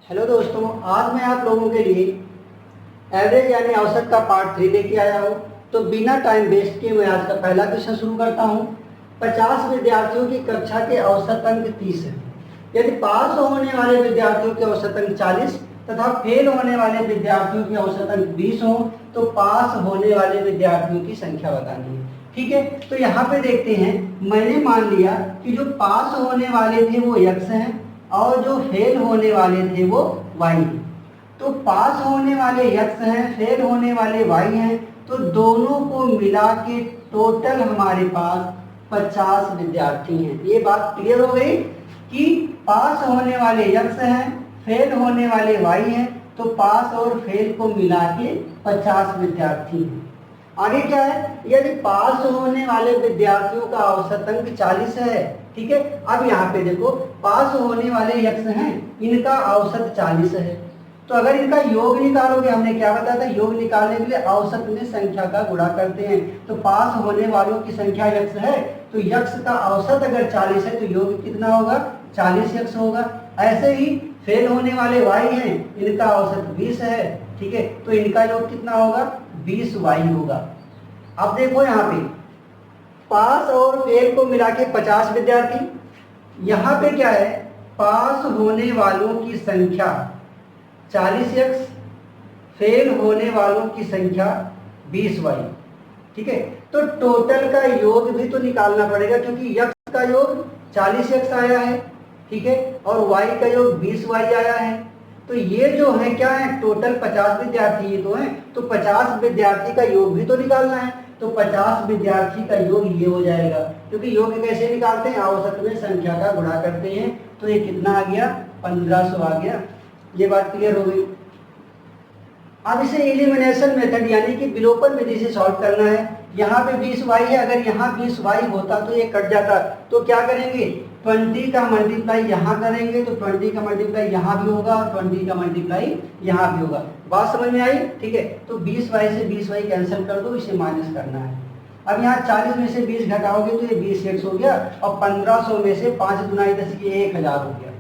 Hello दोस्तों, आज मैं आप लोगों के लिए एवरेज यानी औसत का पार्ट 3 लेके आया हूँ। तो बिना टाइम वेस्ट किए मैं आज का पहला क्वेश्चन शुरू करता हूँ। 50 विद्यार्थियों की कक्षा के औसत अंक 30 है। यदि पास होने वाले विद्यार्थियों के औसत अंक 40 तथा फेल होने वाले विद्यार्थियों के औसत अंक 20 हो तो पास होने वाले विद्यार्थियों की संख्या बतानी है। ठीक है, तो यहाँ पे देखते हैं। मैंने मान लिया कि जो पास होने वाले थे वो x हैं और जो फेल होने वाले थे वो y हैं। तो पास होने वाले x हैं, फेल होने वाले y हैं, तो दोनों को मिला के टोटल हमारे पास 50 विद्यार्थी हैं। ये बात क्लियर हो गई कि पास होने वाले x हैं, फेल होने वाले y हैं, तो पास और फेल को मिला के 50 विद्यार्थी हैं। आगे क्या है, यदि पास होने वाले विद्यार्थियों का औसत अंक 40 है। ठीक है, अब यहाँ पे देखो, पास होने वाले x हैं, इनका औसत 40 है। तो अगर इनका योग निकालोगे, हमने क्या बताया था, योग निकालने के लिए औसत में संख्या का गुणा करते हैं। तो पास होने वालों की संख्या x है, तो x का औसत अगर 40 है तो योग कितना होगा, 40x होगा। ऐसे ही फेल होने वाले y हैं, इनका औसत 20 है। ठीक है, तो इनका योग कितना होगा, 20y होगा। अब देखो यहाँ पे पास और फेल को मिला के 50 विद्यार्थी। यहाँ पे क्या है, पास होने वालों की संख्या 40x, फेल होने वालों की संख्या 20y। ठीक है, तो टोटल का योग भी तो निकालना पड़ेगा, क्योंकि x का योग 40x आया है। ठीक है, और y का योग 20y आया है। तो ये जो है क्या है, टोटल 50 विद्यार्थी ये तो हैं, तो 50 विद्यार्थी का योग भी तो निकालना है। तो 50 विद्यार्थी का योग ये हो जाएगा, क्योंकि योग कैसे निकालते हैं, औसत में संख्या का गुणा करते हैं। तो ये कितना आ गया, 1500 आ गया। ये बात क्लियर हो गई। अब इसे एलिमिनेशन मेथड यानी कि विलोपन विधि से सॉल्व करना है। यहाँ पे 20y है, अगर यहाँ 20y होता तो ये कट जाता। तो क्या करेंगे, 20 का मल्टीप्लाई यहाँ करेंगे तो 20 का मल्टीप्लाई यहाँ भी होगा और 20 का मल्टीप्लाई यहाँ भी होगा। बात समझ में आई। ठीक है, तो 20y से 20y कैंसिल कर दो, इसे माइनस करना है। अब यहाँ 40 में से 20 घटाओगे तो ये 20x हो गया, और 1500 में से 5 दुनाई 10 ये 1000 हो गया।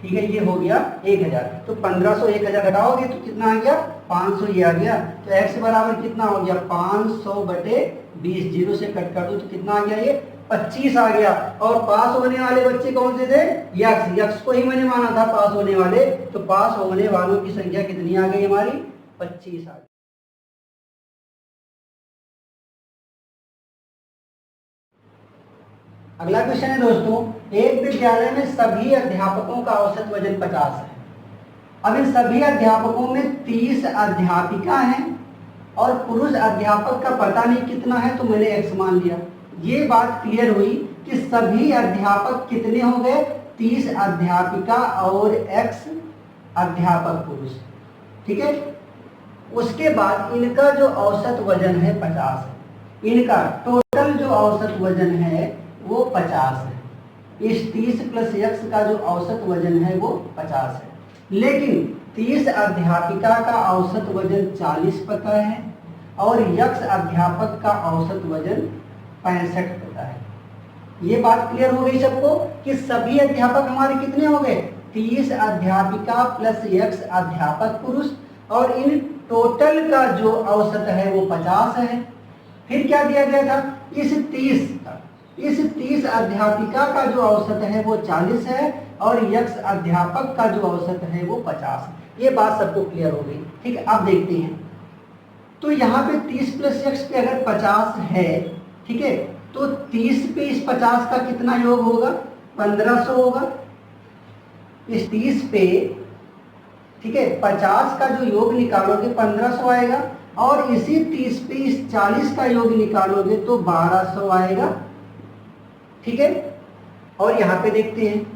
ठीक है, ये हो गया 1000। तो 1500 1000 घटाओगे तो कितना आ गया, 500 ये आ गया। तो x बराबर कितना हो गया, 500/20, 0 से कट कर दो तो कितना आ गया, ये 25 आ गया। और पास होने वाले बच्चे कौन से थे, यक्स को ही मैंने माना था पास होने वाले। तो पास होने वालों की संख्या कितनी आ गई हमारी, 25 आ गई। अगला क्वेश्चन है दोस्तों, एक विद्यालय में सभी अध्यापकों का औसत वजन 50 है। अब इन सभी अध्यापकों में 30 अध्यापिका हैं और पुरुष अध्यापक का पता नहीं कितना है, तो मैंने x मान लिया। ये बात क्लियर हुई कि सभी अध्यापक कितने हो गए, 30 अध्यापिका और x अध्यापक पुरुष। ठीक है, उसके बाद इनका जो औसत वजन है 50 है। इनका टोटल जो औसत वजन है वो 50 है। इस 30 प्लस x का जो औसत वजन है वो 50 है। लेकिन 30 अध्यापिका का औसत वजन 40 पता है और x अध्यापक का औसत वजन 65 पता है। ये बात क्लियर हो गई सबको कि सभी अध्यापक हमारे कितने हो गए, 30 अध्यापिका प्लस x अध्यापक पुरुष, और इन टोटल का जो औसत है वो 50 है। फिर क्या दिया गया था, इस 30 अध्यापिका का जो औसत है वो 40 है और x अध्यापक का जो औसत है वो 50 है। ये बात सबको क्लियर हो गई। ठीक है, अब देखते हैं। तो यहाँ पे 30 प्लस x पे अगर 50 है, ठीक है, तो 30 पे इस 50 का कितना योग होगा, 1500 होगा। इस 30 पे, ठीक है, 50 का जो योग निकालोगे 1500 आएगा, और इसी 30 पे इस 40 का योग निकालोगे तो 1200 आएगा। ठीक है, और यहाँ पे देखते हैं,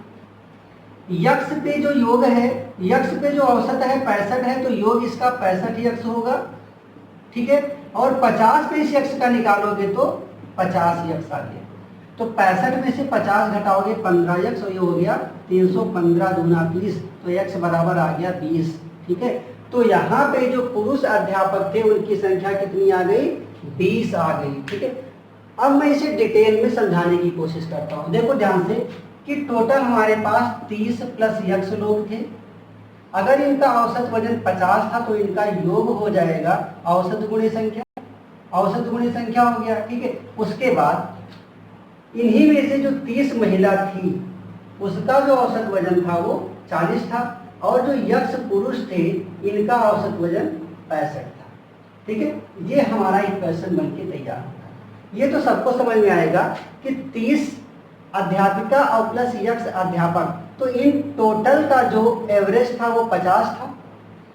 यक्स पे जो योग है, यक्स पे जो औसत है 65 है, तो योग इसका 65x होगा। ठीक है, और 50 पे इस x का निकालोगे तो 50x आ गया। तो 65 में से 50 घटाओगे 15x, और ये हो गया 315 दूना 30, तो x बराबर आ गया 20। ठीक है, तो यहाँ पे जो पुरुष अध्यापक थे उनकी संख्या कितनी आ गई, 20 आ गई। ठीक है, अब मैं इसे डिटेल में समझाने की कोशिश करता हूँ। देखो ध्यान से कि टोटल हमारे पास 30 प्लस x लोग थे, अगर इनका औसत वजन 50 था तो इनका योग हो जाएगा औसत गुणे संख्या, औसत गुणे संख्या हो गया, ठीक है। उसके बाद इन्हीं में से जो 30 महिला थी उसका जो औसत वजन था वो 40 था, और जो यक्ष पुरुष थे इनका औसत वजन 65 था, ठीक है। ये हमारा इक्वेशन बन के तैयार होगा। ये तो सबको समझ में आएगा कि 30 अध्यापिका और प्लस यक्ष अध्यापक, तो इन टोटल का जो एवरेज था वो 50 था,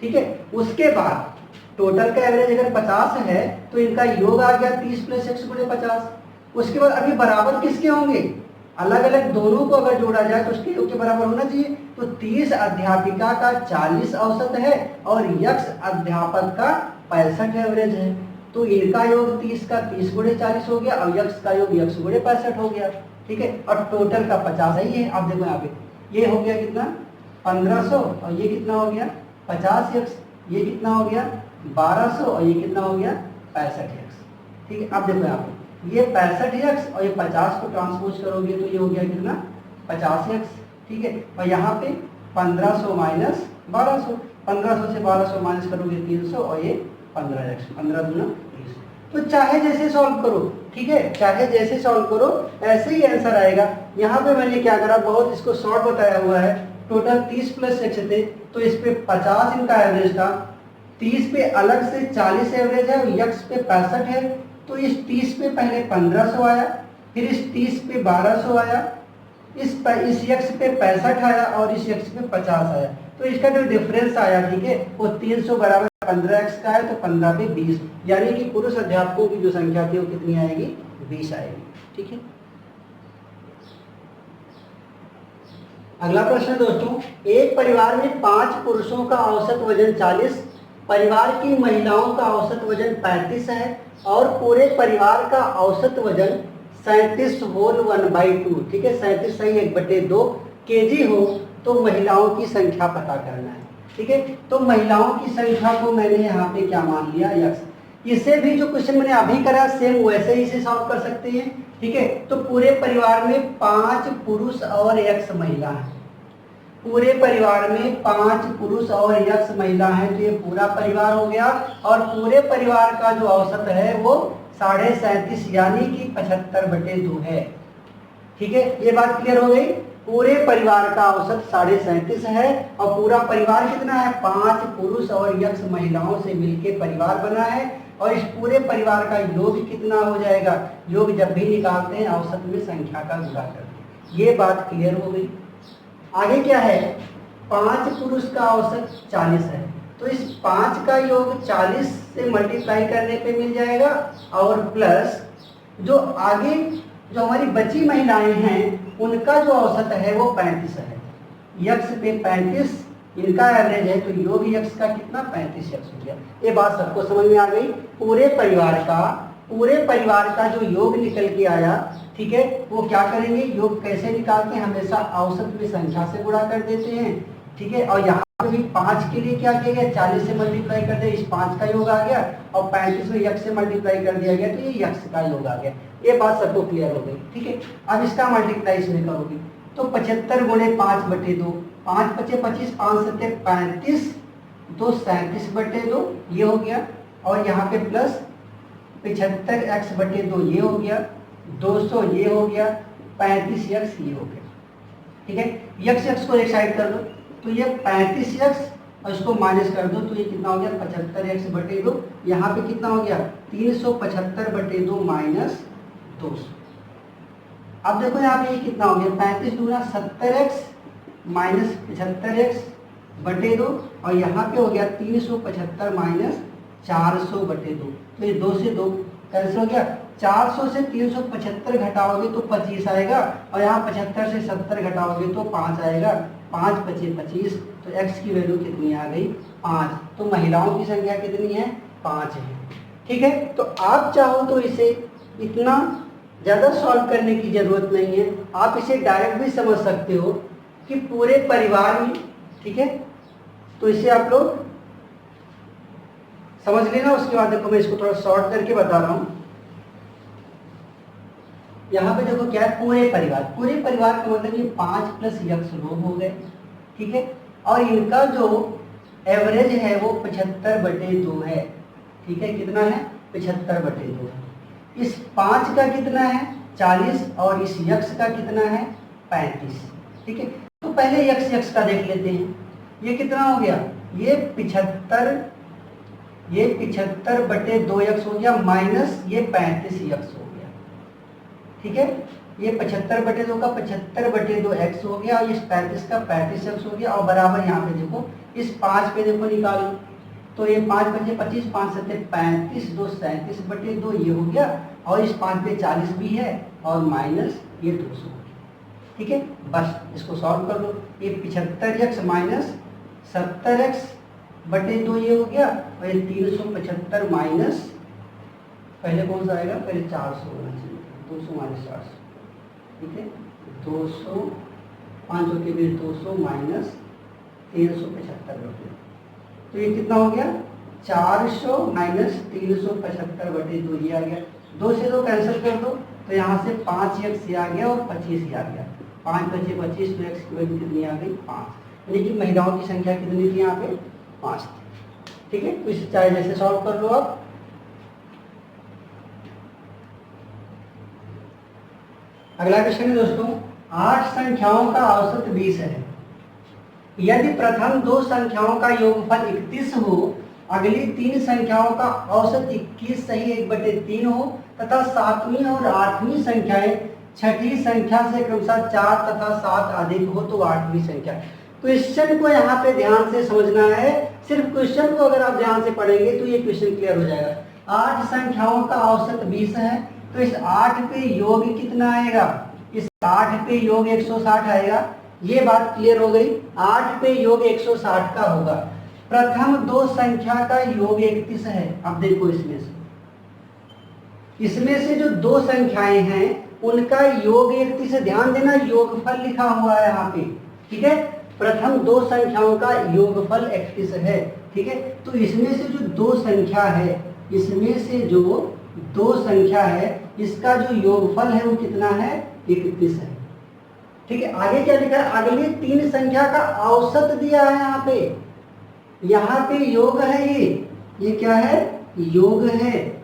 ठीक है। उसके बाद टोटल का एवरेज अगर 50 है तो इनका योग आ गया 30 प्लस x गुणे 50। उसके बाद अभी बराबर किसके होंगे, अलग अलग दोनों को अगर जोड़ा जाए तो उसके योग के बराबर होना चाहिए। तो 30 अध्यापिका का 40 औसत है और यक्ष अध्यापक का 65 एवरेज है, तो इनका योग 30 का 30 गुणे 40 हो गया और यक्ष का योग यक्ष गुणे 65 हो गया, ठीक है। और टोटल का 50 ही है। आप देखो यहाँ पे ये हो गया कितना 1500 और ये कितना हो गया 50 यक्ष, ये कितना हो गया 1200 और ये कितना हो गया 65 यक्ष, ठीक है। अब देखो यहाँ पे ये 65 यक्ष और ये 50 को ट्रांसपोज करोगे तो ये हो गया कितना 50 यक्ष, ठीक है। और यहाँ पे 1500 माइनस 1200, 1500 से 1200 माइनस करोगे 300 और ये 15 यक्ष, 15 दूना 30। तो चाहे जैसे सॉल्व करो, ठीक है, चाहे जैसे सॉल्व करो ऐसे ही आंसर आएगा। यहाँ पे मैंने क्या करा, बहुत इसको शॉर्ट बताया हुआ है। टोटल 30 प्लस यक्ष थे तो इस पे 50 इनका एवरेज था, 30 पे अलग से 40 एवरेज है और यक्ष पे 65 है, तो इस 30 पे पहले 1500 आया, फिर इस 30 पे 1200 आया, इस यक्ष पे 65 आया और इस यक्ष पे 50 आया। तो इसका जो डिफरेंस आया, ठीक है, वो 300 बराबर 15x का है, तो 15 पे 20, यानी कि पुरुष अध्यापकों की जो संख्या थी वो कितनी आएगी 20 आएगी, ठीक है। अगला प्रश्न दोस्तों, एक परिवार में 5 पुरुषों का औसत वजन 40, परिवार की महिलाओं का औसत वजन 35 है और पूरे परिवार का औसत वजन 37 होल 1/2, ठीक है, 37 सही 1/2 केजी हो, तो महिलाओं की संख्या पता करना है, ठीक है। तो महिलाओं की संख्या को मैंने यहाँ पे क्या मान लिया यक्ष। इससे भी जो क्वेश्चन मैंने अभी करा सेम वैसे ही इसे सॉल्व कर सकते हैं, ठीक है। तो पूरे परिवार में 5 पुरुष और यक्ष महिला है, पूरे परिवार में 5 पुरुष और यक्ष महिला है, तो ये पूरा परिवार हो गया। और पूरे परिवार का जो औसत है वो 37.5 यानी कि 75/2 है, ठीक है। ये बात क्लियर हो गई। पूरे परिवार का औसत 37.5 है और पूरा परिवार कितना है 5 पुरुष और यक्ष महिलाओं से मिलकर परिवार बना है, और इस पूरे परिवार का योग कितना हो जाएगा, योग जब भी निकालते हैं औसत में संख्या का गुणा करते हैं। ये बात क्लियर हो गई। आगे क्या है, 5 पुरुष का औसत 40 है, तो इस 5 का योग 40 से मल्टीप्लाई करने पे मिल जाएगा, और प्लस जो आगे जो हमारी बची महिलाएं हैं उनका जो औसत है वो 35 है, यक्ष पे 35 इनका एवरेज है, तो योग यक्ष का कितना 35 यक्ष हो गया। ये बात सबको समझ में आ गई। पूरे परिवार का जो योग निकल के आया, ठीक है, वो क्या करेंगे, योग कैसे निकालते हैं, हमेशा औसत में संख्या से गुणा कर देते हैं, ठीक है। और यहाँ पे भी 5 के लिए क्या किया गया 40 से मल्टीप्लाई कर दिया, इस 5 का योग आ गया, और 35 में यक्ष से मल्टीप्लाई कर दिया गया, तो ये यक्ष का योग आ गया। ये बात सबको क्लियर हो गई, ठीक है। अब इसका मल्टीप्लाई इसमें करोगे तो 75 गुणे 5/2, 5 पचे 25, 5 सत्ते 35, 2 37/2 ये हो गया, और यहाँ पे प्लस 75x/2 ये हो गया, 200 ये हो गया, 35 यक्ष ये हो गया, ठीक है। यक्ष को एक साइड कर दो तो ये 35 यक्ष और इसको माइनस कर दो तो ये कितना हो गया 75x/2, यहाँ पे कितना हो गया 375/2 माइनस 200। अब देखो यहाँ पे ये कितना हो गया 35 दूना 70x माइनस 75x/2, और यहाँ पे हो गया 375 माइनस 400/2, तो ये 2 से 2 कैंसिल हो गया। 400 से 375 घटाओगे तो 25 आएगा, और यहाँ 75 से 70 घटाओगे तो 5 आएगा, 5 पचे 25, तो x की वैल्यू कितनी आ गई 5। तो महिलाओं की संख्या कितनी है 5 है, ठीक है। तो आप चाहो तो इसे इतना ज़्यादा सॉल्व करने की ज़रूरत नहीं है, आप इसे डायरेक्ट भी समझ सकते हो कि पूरे परिवार में, ठीक है। तो इसे आप लोग समझ लेना। उसके बाद देखो मैं इसको थोड़ा शॉर्ट करके बता रहा हूँ। यहाँ पे देखो क्या है पूरे परिवार का मतलब ये 5 प्लस यक्ष लोग हो गए, ठीक है। और इनका जो एवरेज है वो 75/2 है। ठीक है, कितना है? 75/2 है। इस 5 का कितना है? 40 और इस यक्स का कितना है? 35। ठीक है, तो पहले यक्स का देख लेते हैं। ये कितना हो गया? ये 75/2 यक्स हो गया माइनस ये 35 यक्स हो गया। ठीक है, ये 75/2 का 75/2 एक्स हो गया और इस 35 का 35 एक्स हो गया और बराबर यहाँ पे देखो इस 5 पे देखो निकालो तो ये 5 बचे 25, 5 सत्ते 35, 2 37/2 ये हो गया और इस 5 पे 40 भी है और माइनस ये 200। ठीक है, बस इसको सॉल्व कर लो। ये 75x माइनस 70x/2 ये हो गया और ये 375 माइनस पहले कौन सा आएगा? पहले 400 होना चाहिए, 200 माइनस 400। ठीक है, 200 5 के बीच 200 माइनस 375/2 तो ये कितना हो गया? 400 माइनस 375/2 ये आ गया। 2 से 2 कैंसिल कर दो तो यहाँ से 5x ये आ गया और 25 ये आ गया। 5 बचे 25 तो x की वैल्यू कितनी आ गई? 5। यानी कि महिलाओं की संख्या कितनी थी यहाँ पे? 5 थी। ठीक है, तो इसे चाहे जैसे सॉल्व कर लो आप। अगला क्वेश्चन है दोस्तों, 8 संख्याओं का औसत 20 है। यदि प्रथम 2 संख्याओं का योगफल 31 हो, अगली 3 संख्याओं का औसत 21 सही 1/3 हो तथा 7वीं और 8वीं संख्याएं छठी संख्या से क्रमशः 4 तथा 7 अधिक हो तो 8वीं संख्या। क्वेश्चन को यहाँ पे ध्यान से समझना है। सिर्फ क्वेश्चन को अगर आप ध्यान से पढ़ेंगे तो ये क्वेश्चन क्लियर हो जाएगा। 8 संख्याओं का औसत 20 है तो इस 8 पे योग कितना आएगा? इस 8 पे योग 160 आएगा। ये बात क्लियर हो गई। 8 पे योग 160 का होगा। प्रथम 2 संख्या का योग 31 है। अब देखो इसमें से जो 2 संख्याएं हैं उनका योग 31 है। ध्यान देना, योगफल लिखा हुआ है यहाँ पे। ठीक है, प्रथम 2 संख्याओं का योगफल 31 है। ठीक है, तो इसमें से जो 2 संख्या है, इसमें से जो 2 संख्या है इसका जो योगफल है वो कितना है? 31 है। ठीक है, आगे क्या लिखा है? अगली 3 संख्या का औसत दिया है यहाँ पे। यहाँ पे योग है, ये क्या है? योग है।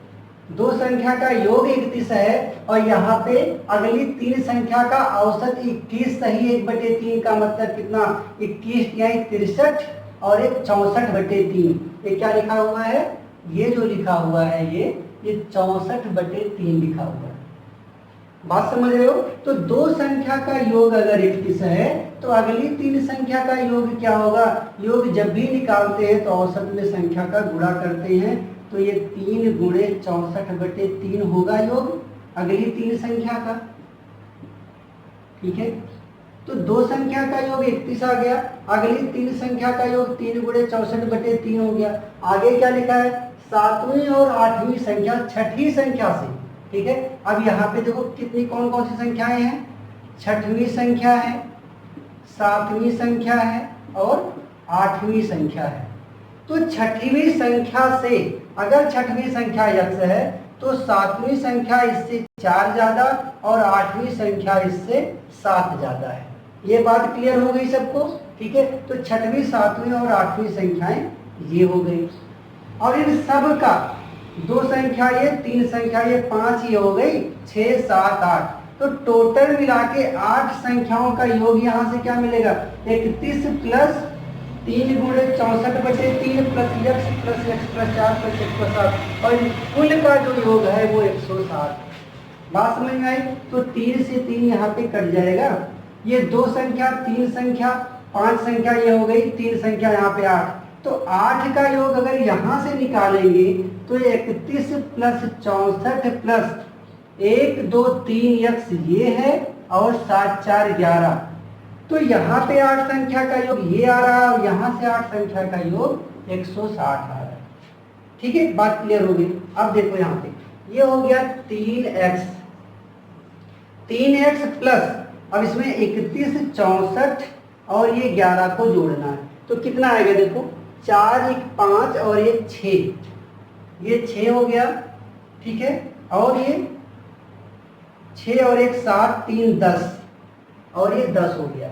2 संख्या का योग 31 है और यहाँ पे अगली 3 संख्या का औसत 21 सही 1/3 का मतलब कितना? 21 यानी 63 और एक 64/3। ये क्या लिखा हुआ है? ये जो लिखा हुआ है ये 64/3 लिखा हुआ है। बात समझ रहे हो? तो 2 संख्या का योग अगर 31 है तो अगली 3 संख्या का योग क्या होगा? योग जब भी निकालते हैं तो औसत में संख्या का गुणा करते हैं तो ये 3 गुणे 64/3 होगा योग अगली 3 संख्या का। ठीक है, तो 2 संख्या का योग 31 आ गया, अगली 3 संख्या का योग 3 गुणे 64/3 हो गया। आगे क्या लिखा है? 7वीं और 8वीं संख्या छठी संख्या से। ठीक है, अब यहाँ पे देखो कितनी कौन कौन सी संख्याएं हैं? 6वीं संख्या है, 7वीं संख्या है और 8वीं संख्या है। तो 6वीं संख्या से अगर 6वीं संख्या यक्ष है तो 7वीं संख्या इससे 4 ज्यादा और 8वीं संख्या इससे 7 ज्यादा है। ये बात क्लियर हो गई सबको? ठीक है, तो 6वीं 7वीं और 8वीं संख्याएं ये हो गई और इन सब का 2 संख्या ये, 3 संख्या ये, 5 ये हो गई, 6 7 8। तो टोटल मिला के 8 संख्याओं का योग यहाँ से क्या मिलेगा? 31 प्लस 3 गुणे 64/3 प्लस x प्लस 4 प्लस 160 और कुल का जो योग है वो 160। बात समझ में आई? तो 3 से 3 यहाँ पे कट जाएगा। ये 2 संख्या, 3 संख्या, 5 संख्या ये हो गई, 3 संख्या यहाँ पे 8। तो 8 का योग अगर यहाँ से निकालेंगे तो 31 प्लस 64 प्लस 1 2 3 x ये है और 7 4 11। तो यहाँ पे 8 संख्या का योग ये आ रहा है और यहाँ से 8 संख्या का योग 160 आ रहा है। ठीक है, बात क्लियर हो गई। अब देखो यहाँ पे ये हो गया 3x प्लस, अब इसमें 31 64 और ये 11 को जोड़ना है तो कितना आएगा? देखो 4 1 5 और ये 6, ये 6 हो गया। ठीक है, और ये 6 और 1 7 3 10 और ये 10 हो गया।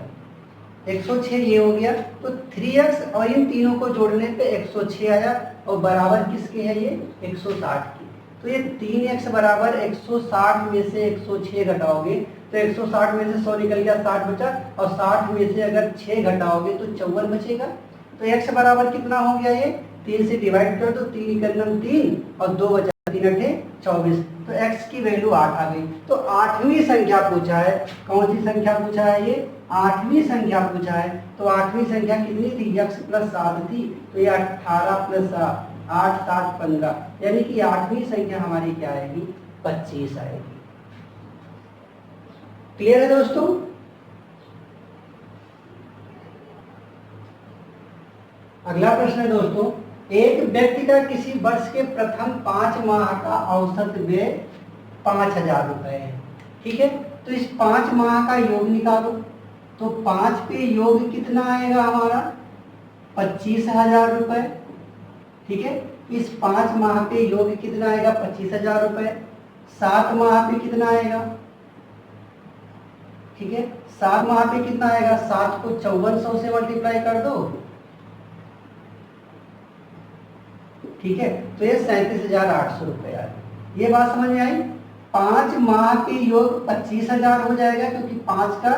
106 ये हो गया, तो 3x और इन तीनों को जोड़ने पे 106 आया और बराबर किसके है ये 160 की। तो ये 3x बराबर 160 में से 106 घटाओगे तो 160 में से 100 निकल गया, 60 बचा, और 60 में से अगर 6 घटाओगे तो 54 बचेगा। तो x बराबर कितना हो गया, ये 3 से डिवाइड कर दो, 3 निकलना 3 और 2 बचा, 3 अठे 24, तो x की वैल्यू 8 आ गई। तो 8वीं संख्या पूछा है, कौन सी संख्या पूछा है, ये 8वीं संख्या पूछा है। तो 8वीं संख्या कितनी थी, x + 7 थी, तो ये 18 + 7 8 7 15, यानी कि 8वीं संख्या हमारी क्या आएगी, 25 आएगी। क्लियर है दोस्तों? अगला प्रश्न है दोस्तों, एक व्यक्ति का किसी वर्ष के प्रथम 5 माह का औसत व्यय 5000 रुपए है। ठीक है, तो इस 5 माह का योग निकालो। तो 5 पे योग कितना आएगा हमारा, 25,000 रुपए। ठीक है, इस 5 माह पे योग कितना आएगा, 25,000 रुपए। 7 माह पे कितना आएगा, ठीक है, 7 माह पे कितना आएगा, 7 को 5400 से मल्टीप्लाई कर दो। ठीक है, तो ये 37,800 रुपए आ गए। ये बात समझ में आई? 5 माह पे योग 25,000 हो जाएगा, क्योंकि 5 का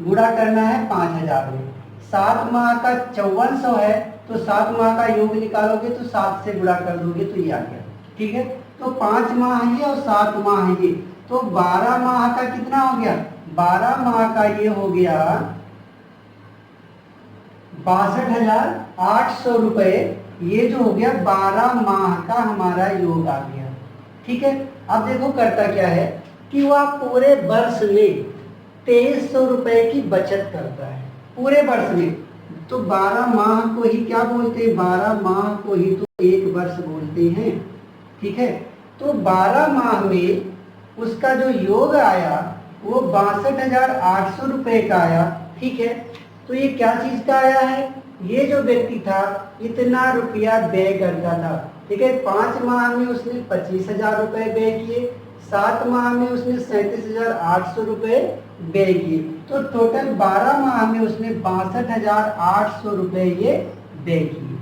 गुणा करना है 5,000 में। 7 माह का 5400 है, तो 7 माह का योग निकालोगे तो 7 से गुणा कर दोगे तो ये आ गया। ठीक है, तो 5 माह ये और 7 माह ये, तो 12 माह का कितना हो गया, 12 माह का ये हो गया 62,800 रुपए। ये जो हो गया 12 माह का हमारा योग आ गया। ठीक है, अब देखो करता क्या है कि वह पूरे वर्ष में 2300 रुपए की बचत करता है, पूरे वर्ष में। तो 12 माह को ही क्या बोलते हैं, 12 माह को ही तो एक वर्ष बोलते हैं। ठीक है, तो 12 माह में उसका जो योग आया वो 62,800 रुपए का आया। ठीक है, तो ये क्या चीज का आया है, ये जो व्यक्ति था इतना रुपया व्यय करता था। ठीक है, 5 माह में उसने 25,000 रुपए व्यय किए, 7 माह में उसने 37,800 रुपए व्यय किए, तो टोटल 12 माह में उसने 62,800 रुपए ये व्यय किए।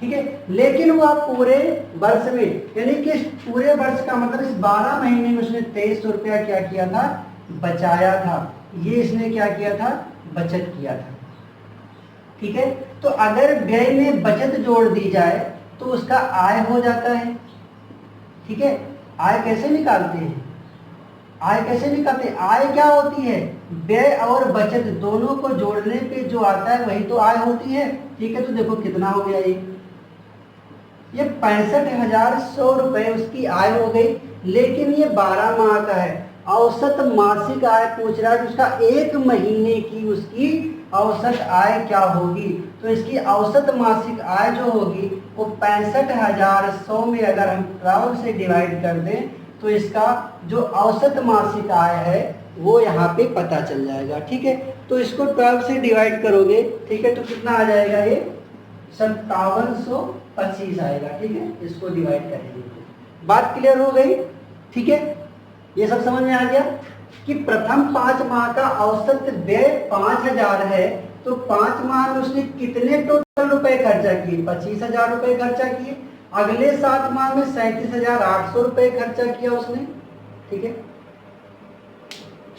ठीक है, लेकिन वह पूरे वर्ष में, यानी कि पूरे वर्ष का मतलब इस 12 महीने में उसने 2300 रुपया क्या किया था, बचाया था। ये इसने क्या किया था, बचत किया था। ठीक है, तो अगर व्यय में बचत जोड़ दी जाए तो उसका आय हो जाता है। ठीक है, आय कैसे निकालते हैं, आय कैसे निकालते हैं, आय क्या होती है, व्यय और बचत दोनों को जोड़ने पे जो आता है वही तो आय होती है। ठीक है, तो देखो कितना हो गया, ये 65,100 रुपए उसकी आय हो गई। लेकिन ये 12 माह का है, औसत मासिक आय पूछ रहा है कि उसका 1 महीने की उसकी औसत आय क्या होगी। तो इसकी औसत मासिक आय जो होगी वो 65,100 में अगर हम 12 से डिवाइड कर दें तो इसका जो औसत मासिक आय है वो यहाँ पे पता चल जाएगा। ठीक है, तो इसको 12 से डिवाइड करोगे, ठीक है, तो कितना आ जाएगा, ये 5725 आएगा। ठीक है, इसको डिवाइड करेंगे, बात क्लियर हो गई। ठीक है, ये सब समझ में आ गया कि प्रथम 5 माह का औसत व्यय 5,000 है, तो 5 माह में उसने कितने टोटल रुपए खर्चा किए, 25,000 रुपए खर्चा किए। अगले 7 माह में 37,800 रुपए खर्चा किया उसने। ठीक है,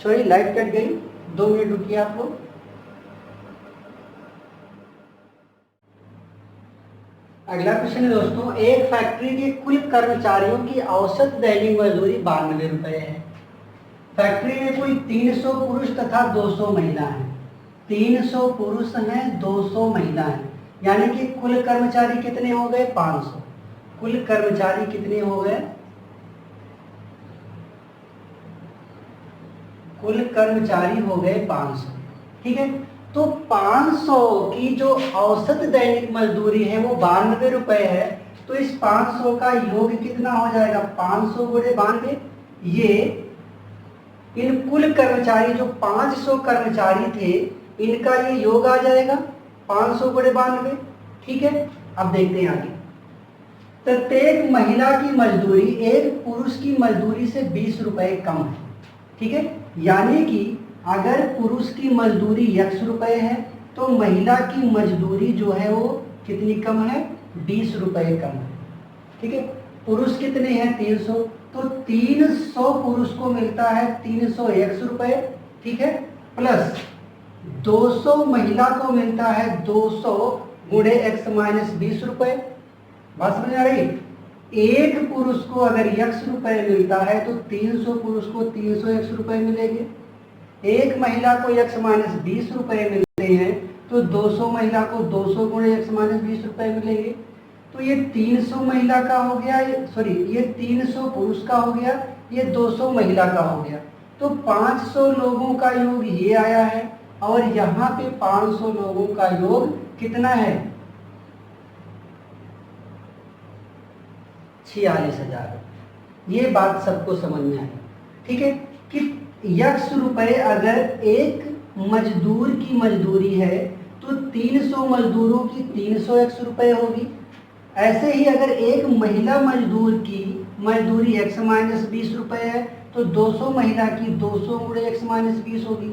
सॉरी लाइट कट गई, 2 मिनट रुकिए आप लोग। अगला क्वेश्चन है दोस्तों, एक फैक्ट्री के कुल कर्मचारियों की औसत दैनिक मजदूरी 92 रुपए है। फैक्ट्री में कुल 300 पुरुष तथा 200 महिला हैं। 300 पुरुष हैं, 200 महिला हैं, यानी कि कुल कर्मचारी कितने हो गए, 500। कुल कर्मचारी कितने हो गए, कुल कर्मचारी हो गए 500। ठीक है, तो 500 की जो औसत दैनिक मजदूरी है वो 92 रुपए है। तो इस 500 का योग कितना हो जाएगा, 500 गुणे 92। ये इन कुल कर्मचारी जो 500 कर्मचारी थे इनका ये योग आ जाएगा 500 गुणे 92। ठीक है, अब देखते हैं आगे। प्रत्येक महिला की मजदूरी एक पुरुष की मजदूरी से 20 रुपए कम है। ठीक है, यानी कि अगर पुरुष की मजदूरी 100 रुपए है तो महिला की मजदूरी जो है वो कितनी कम है, 20 रुपए कम है। ठीक है, पुरुष कितने हैं, 300, तो 300 पुरुष को मिलता है 301 रुपए। ठीक है, प्लस 200 महिला को मिलता है 200 गुणे x माइनस 20 रुपए। बात समझ आ रही? एक पुरुष को अगर x रुपए मिलता है तो 300 पुरुष को 301 रुपए मिलेंगे। एक महिला को x माइनस 20 रुपए मिलते हैं तो 200 महिला को 200 गुणे x माइनस 20 रुपए मिलेंगे। तो ये 300 महिला का हो गया, ये 300 पुरुष का हो गया, ये 200 महिला का हो गया। तो 500 लोगों का योग ये आया है और यहाँ पे 500 लोगों का योग कितना है, 46,000। ये बात सबको समझ में आई? ठीक है, कि x रुपए अगर एक मजदूर की मजदूरी है तो 300 मजदूरों की 300 रुपए होगी। ऐसे ही अगर एक महिला मजदूर की मजदूरी x माइनस 20 रुपए है तो 200 महिला की 200 गुणे x माइनस 20 होगी।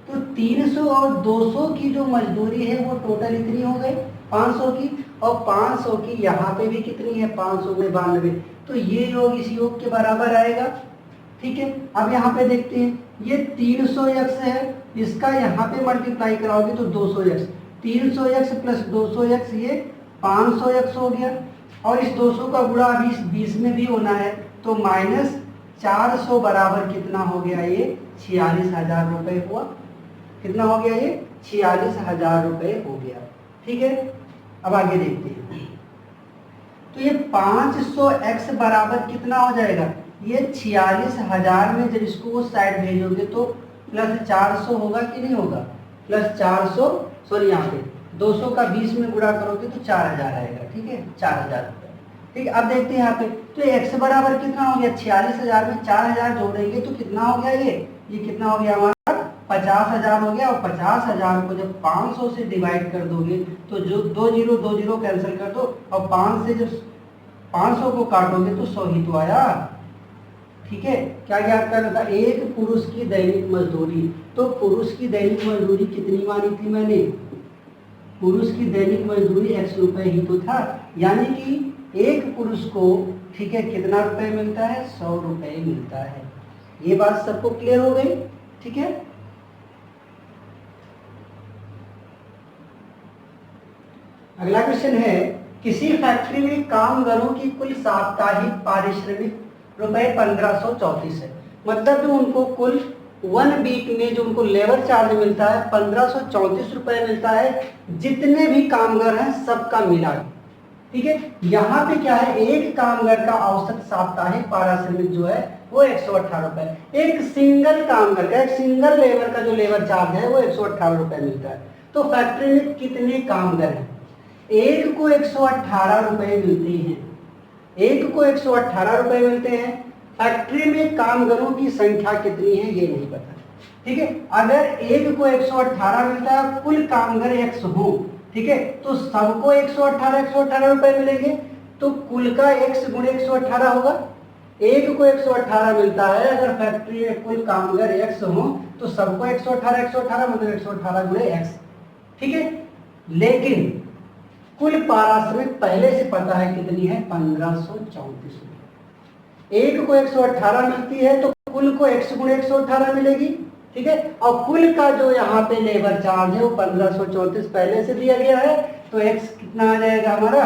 तो 300 और 200 की जो मजदूरी है वो टोटल इतनी हो गई 500 की, और 500 की यहाँ पे भी कितनी है, 500 में 92। तो ये योग इस योग के बराबर आएगा। ठीक है, अब यहाँ पे देखते हैं, ये 300x है, इसका यहाँ पे मल्टीप्लाई कराओगे तो 200x, 300x प्लस 200x ये 500x हो गया, और इस 200 का गुणा अभी इस 20 में भी होना है तो माइनस 400 बराबर कितना हो गया, ये 46,000 रुपए हुआ। कितना हो गया, ये 46,000 रुपए हो गया। ठीक है, अब आगे देखते हैं। तो ये 500x बराबर कितना हो जाएगा, ये 46,000 में जब इसको उस साइड भेजोगे तो प्लस 400 होगा कि नहीं होगा, प्लस 400, सॉरी यहाँ पे 200 का 20 में गुणा करोगे तो 4,000 आएगा। ठीक है, 4,000 रुपये। ठीक है, अब देखते हैं यहाँ पे, तो x बराबर कितना हो गया, 46,000 में 4,000 जोड़ेंगे तो कितना हो गया, ये कितना हो गया हमारा 50,000 हो गया। और 50,000 को जब 500 से डिवाइड कर दोगे तो जो 2 जीरो कैंसिल कर दो, और 5 से जब 500 को काटोगे तो 100 ही तो आया। ठीक है, क्या ज्ञात करना था, एक पुरुष की दैनिक मजदूरी। तो पुरुष की दैनिक मजदूरी कितनी मानी थी मैंने, पुरुष की दैनिक मजदूरी x रुपए ही तो था, यानी कि एक पुरुष को, ठीक है, कितना रुपए मिलता है, 100 रुपए मिलता है। ये बात सबको क्लियर हो गई? ठीक है, अगला क्वेश्चन है, किसी फैक्ट्री में कामगारों की कुल साप्ताहिक पारिश्रमिक रुपए 1534 है। मतलब जो उनको कुल 1 वीक में जो उनको लेबर चार्ज मिलता है 1534 रुपए मिलता है, जितने भी कामगार हैं सबका मिला। ठीक है, यहाँ पे क्या है, एक कामगार का औसत साप्ताहिक पारिश्रमिक जो है वो 118 रुपए। एक सिंगल कामगार का, एक सिंगल लेबर का जो लेबर चार्ज है वो 118 रुपए मिलता है। तो फैक्ट्री में कितने कामगार हैं, एक को 118 रुपए मिलते हैं, एक को 118 रुपए मिलते हैं। फैक्ट्री में कामगारों की संख्या कितनी है ये नहीं पता। ठीक है, अगर एक को 118 मिलता है, कुल कामगार x हो, ठीक है, तो सबको 118 रुपए मिलेंगे, तो कुल का x गुणे 118 होगा। एक को 118 मिलता है, अगर फैक्ट्री में कुल कामगार x हो तो सबको 118 मतलब 118 गुणे x। ठीक है, लेकिन कुल पारिश्रमिक पहले से पता है कितनी है, 1534 रुपए। एक को 118 मिलती है तो कुल को x गुणे 118 मिलेगी। ठीक है, और कुल का जो यहाँ पे लेबर चार्ज है वो 1534 पहले से दिया गया है, तो x कितना आ जाएगा हमारा,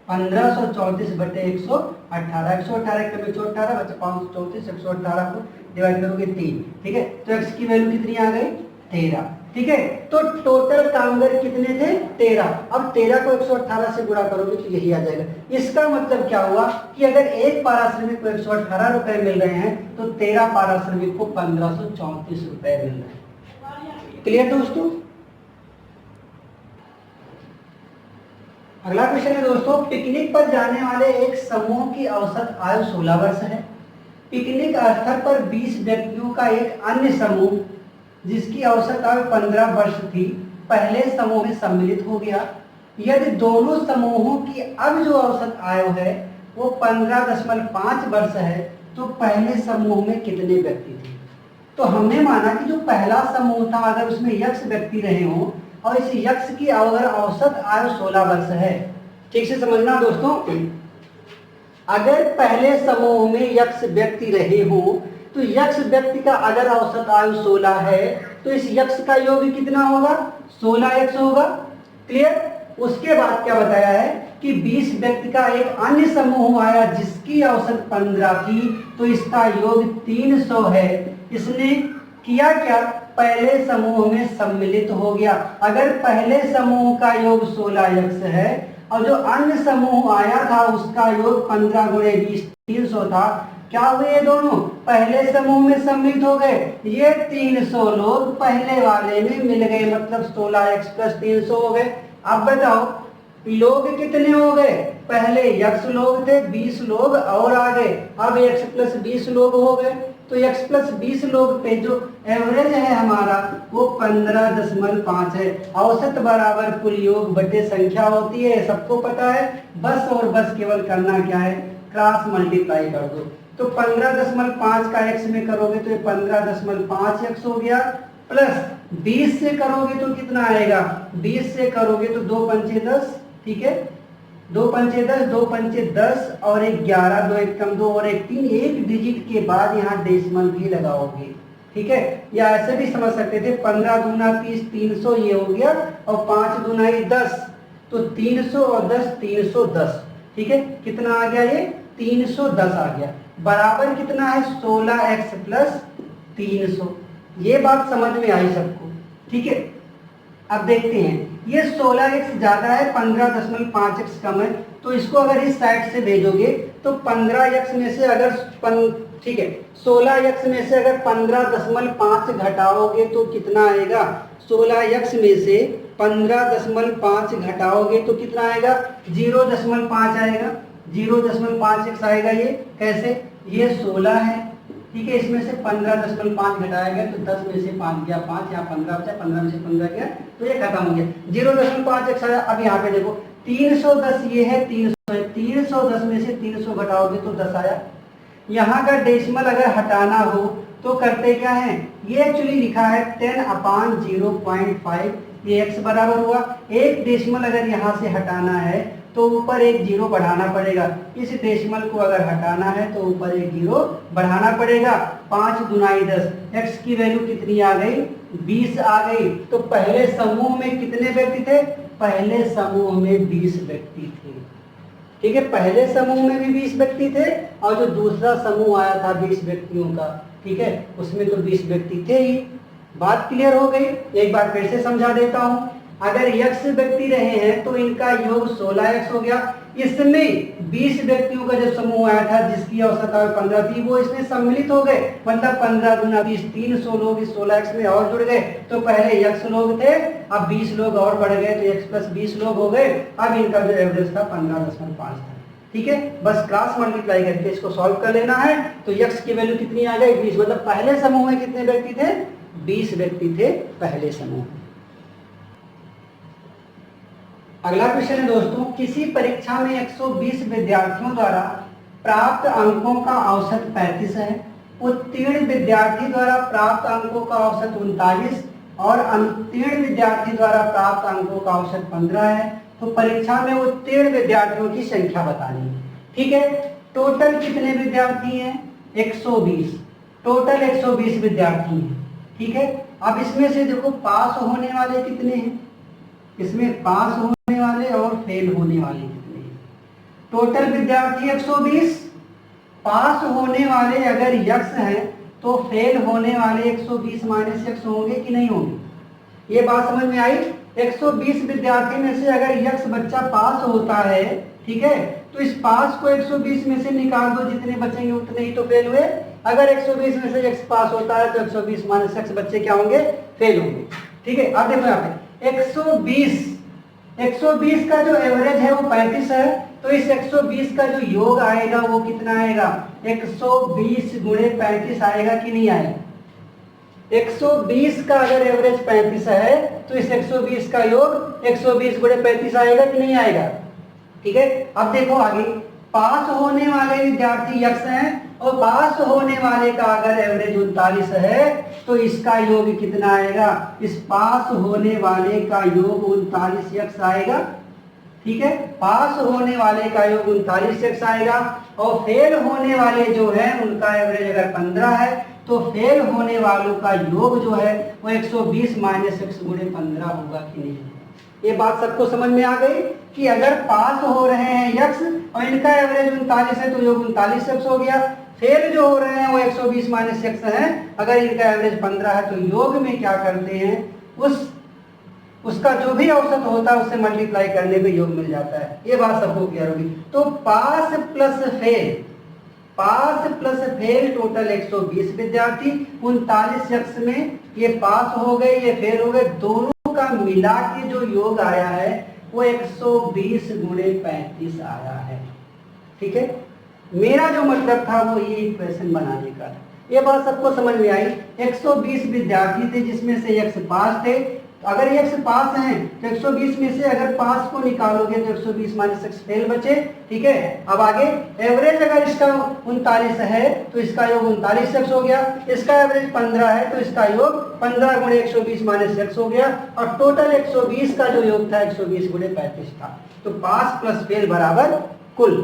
1534 बटे 118, 118 के 118 बचे 534, 118 को डिवाइड करोगे 3। ठीक है, तो x की वैल्यू कितनी आ गई, 13। ठीक है, तो टोटल कामगार कितने थे, 13। अब 13 को 118 से गुणा करोगे तो यही आ जाएगा। इसका मतलब क्या हुआ कि अगर एक पारिश्रमिक को 118 रुपए मिल रहे हैं तो 13 पारिश्रमिक को 1534 रुपए मिल रहे हैं। क्लियर दोस्तों? अगला क्वेश्चन है दोस्तों, पिकनिक पर जाने वाले एक समूह की औसत आयु 16 वर्ष है। पिकनिक स्थल पर 20 व्यक्तियों का एक अन्य समूह जिसकी औसत आयु 15 वर्ष थी पहले समूह में सम्मिलित हो गया। यदि दोनों समूहों की अब जो औसत आयु है वो 15.5 वर्ष है तो पहले समूह में कितने व्यक्ति थे। तो हमने माना कि जो पहला समूह था अगर उसमें x व्यक्ति रहे हो और इस यक्ष की अगर औसत आयु 16 वर्ष है। ठीक से समझना दोस्तों, अगर पहले समूह में यक्ष व्यक्ति रहे हो तो यक्ष व्यक्ति का अगर औसत आयु 16 है तो इस यक्ष का योग कितना होगा, 16 यक्ष होगा। क्लियर। उसके बाद क्या बताया है कि 20 व्यक्ति का एक अन्य समूह आया जिसकी औसत 15 थी, तो इसका योग 300 है। इसने किया क्या, पहले समूह में सम्मिलित हो गया। अगर पहले समूह का योग 16 यक्ष है और जो अन्य समूह आया था उसका योग 15 गुणे 20 300 था, क्या हुए ये दोनों पहले समूह में सम्मिलित हो गए। ये 300 लोग पहले वाले में मिल गए, मतलब 16x + 300 हो गए। अब बताओ लोग कितने हो गए, पहले यक्ष लोग थे 20 लोग और आ गए, अब x + 20 लोग हो गए। तो x + 20 लोग पे जो एवरेज है हमारा वो 15.5 है। औसत बराबर कुल योग बटे संख्या होती है, सबको पता है। बस और बस केवल करना क्या है, क्रॉस मल्टीप्लाई कर दो। तो 15.5 का x में करोगे तो ये 15.5x हो गया, प्लस 20 से करोगे तो कितना आएगा, 20 से करोगे तो 2 पंचे 10, ठीक है, 2 पंचे 10, 2 पंचे 10 और 1 11, 2 1 कम 2 और 1 3, एक डिजिट के बाद यहाँ डेसिमल भी लगाओगे। ठीक है, या ऐसे भी समझ सकते थे 15 दूना 30, 300 ये हो गया, और 5 दूना ये 10, तो 300 और 10 310। ठीक है, कितना आ गया ये 310 आ गया, बराबर कितना है 16x + 300। ये बात समझ में आई सबको। ठीक है, अब देखते हैं ये 16x ज्यादा है, 15.5x कम है, तो इसको अगर इस साइड से भेजोगे तो 15x में से अगर ठीक है 16x में से अगर 15.5 घटाओगे तो कितना आएगा, 16x में से 15.5 घटाओगे तो कितना आएगा, 0.5 आएगा, 0.5x आएगा। ये कैसे, ये 16 है, ठीक है, इसमें से 15.5 घटाया गया तो 10 में से 5 गया 5, यहाँ 15 बचा, 15 में से 15 गया तो ये खत्म हो गया, 0.5x आया। अब यहाँ पे देखो 310 ये है, 300 है, 310 में से 300 घटाओगे तो 10 आया। यहाँ का डेसिमल अगर हटाना हो तो करते क्या है, ये एक्चुअली लिखा है 10/0.5, ये x बराबर हुआ। एक डेसिमल अगर यहाँ से हटाना है तो ऊपर एक 0 बढ़ाना पड़ेगा, इस डेसिमल को अगर हटाना है तो ऊपर एक 0 बढ़ाना पड़ेगा। 5 दूनाई 10, x की वैल्यू कितनी आ गई, 20 आ गई। तो पहले समूह में कितने व्यक्ति थे, पहले समूह में 20 व्यक्ति थे। ठीक है, पहले समूह में भी 20 व्यक्ति थे और जो दूसरा समूह आया था 20 व्यक्तियों का, ठीक है, उसमें तो 20 व्यक्ति थे ही। बात क्लियर हो गई। एक बार फिर से समझा देता हूं, अगर यक्ष व्यक्ति रहे हैं तो इनका योग 16x हो गया। इसमें 20 व्यक्तियों का जो समूह आया था जिसकी औसत आयु 15 थी वो इसमें सम्मिलित हो गए, मतलब 15 दूना 20, 300 लोग इस 16x में और जुड़ गए। तो पहले यक्ष लोग थे, अब 20 लोग और बढ़ गए तो x + 20 लोग हो गए। अब इनका जो एवरेज था 15.5 था। ठीक है, बस क्रॉस मल्टीप्लाई करके इसको सॉल्व कर लेना है। तो यक्ष की वैल्यू कितनी आ गई, 20, मतलब पहले समूह में कितने व्यक्ति थे, 20 व्यक्ति थे पहले समूह। अगला क्वेश्चन है दोस्तों, किसी परीक्षा में 120 विद्यार्थियों द्वारा प्राप्त अंकों का औसत 35 है, उत्तीर्ण विद्यार्थी द्वारा प्राप्त अंकों का औसत 39 और अनुत्तीर्ण विद्यार्थी द्वारा प्राप्त अंकों का औसत 15 है। तो परीक्षा में उत्तीर्ण विद्यार्थियों की संख्या बतानी है। ठीक है, टोटल कितने विद्यार्थी हैं, 120, टोटल 120 विद्यार्थी हैं। ठीक है, अब इसमें से देखो पास होने वाले कितने हैं, इसमें पास होने वाले और फेल होने वाले कितने हैं। टोटल विद्यार्थी 120, पास होने वाले अगर यक्ष हैं तो फेल होने वाले 120 - x होंगे कि नहीं होंगे। ये बात समझ में आई। 120 विद्यार्थी में से अगर यक्ष बच्चा पास होता है, ठीक है, तो इस पास को 120 में से निकाल दो, जितने बचेंगे उतने ही तो फेल हुए। अगर 120 में से x पास होता है तो 120 - x बच्चे क्या होंगे, फेल होंगे। ठीक है, अब देखो यहाँ पे 120 का जो एवरेज है वो 35 है, तो इस 120 का जो योग आएगा वो कितना आएगा, 120 × 35 आएगा कि नहीं आएगा। 120 का अगर एवरेज 35 है तो इस 120 का योग 120 × 35 आएगा कि नहीं आएगा। ठीक है, अब देखो आगे पास होने वाले विद्यार्थी यक्स हैं और पास होने वाले का अगर एवरेज 39 है तो इसका योग कितना आएगा? इस पास होने वाले का योग 39 यक्स आएगा। ठीक है, पास होने वाले का योग 39 यक्स आएगा और फेल होने वाले जो है उनका एवरेज अगर 15 है तो फेल होने वालों का योग जो है वो 120 माइनस एक्स गुणे 15 होगा कि नहीं? ये बात सबको समझ में आ गई कि अगर पास हो रहे हैं यक्स और इनका एवरेज 39 है तो योग 39 यक्स हो गया। फेल जो हो रहे हैं वो 120 माइनस यक्स है, अगर इनका एवरेज 15 है तो योग में क्या करते हैं, उसका जो भी औसत होता है उससे मल्टीप्लाई करने पे योग मिल जाता है। ये बात सबको क्लियर होगी। तो पास प्लस फेल टोटल 120 विद्यार्थी, 39 यक्स में ये पास हो गए ये फेल हो गए, दोनों का मिला के जो योग आया है वो 120 गुणे 35 आया है। ठीक है, मेरा जो मतलब था वो ये इक्वेशन बनाने का था। ये बात सबको समझ में आई। 120 विद्यार्थी थे जिसमें से यक्स पास थे। अगर यक्स पास हैं तो 120 में से अगर पास को निकालोगे तो 120 माइनस एक्स फेल बचे। ठीक है, अब आगे एवरेज अगर इसका 39 है तो इसका योग 39 एक्स हो गया, इसका एवरेज 15 है तो इसका योग 15 गुणे 120 माइनस एक्स हो गया और टोटल 120 का जो योग था 120 गुणे 35 था। तो पास प्लस फेल बराबर कुल।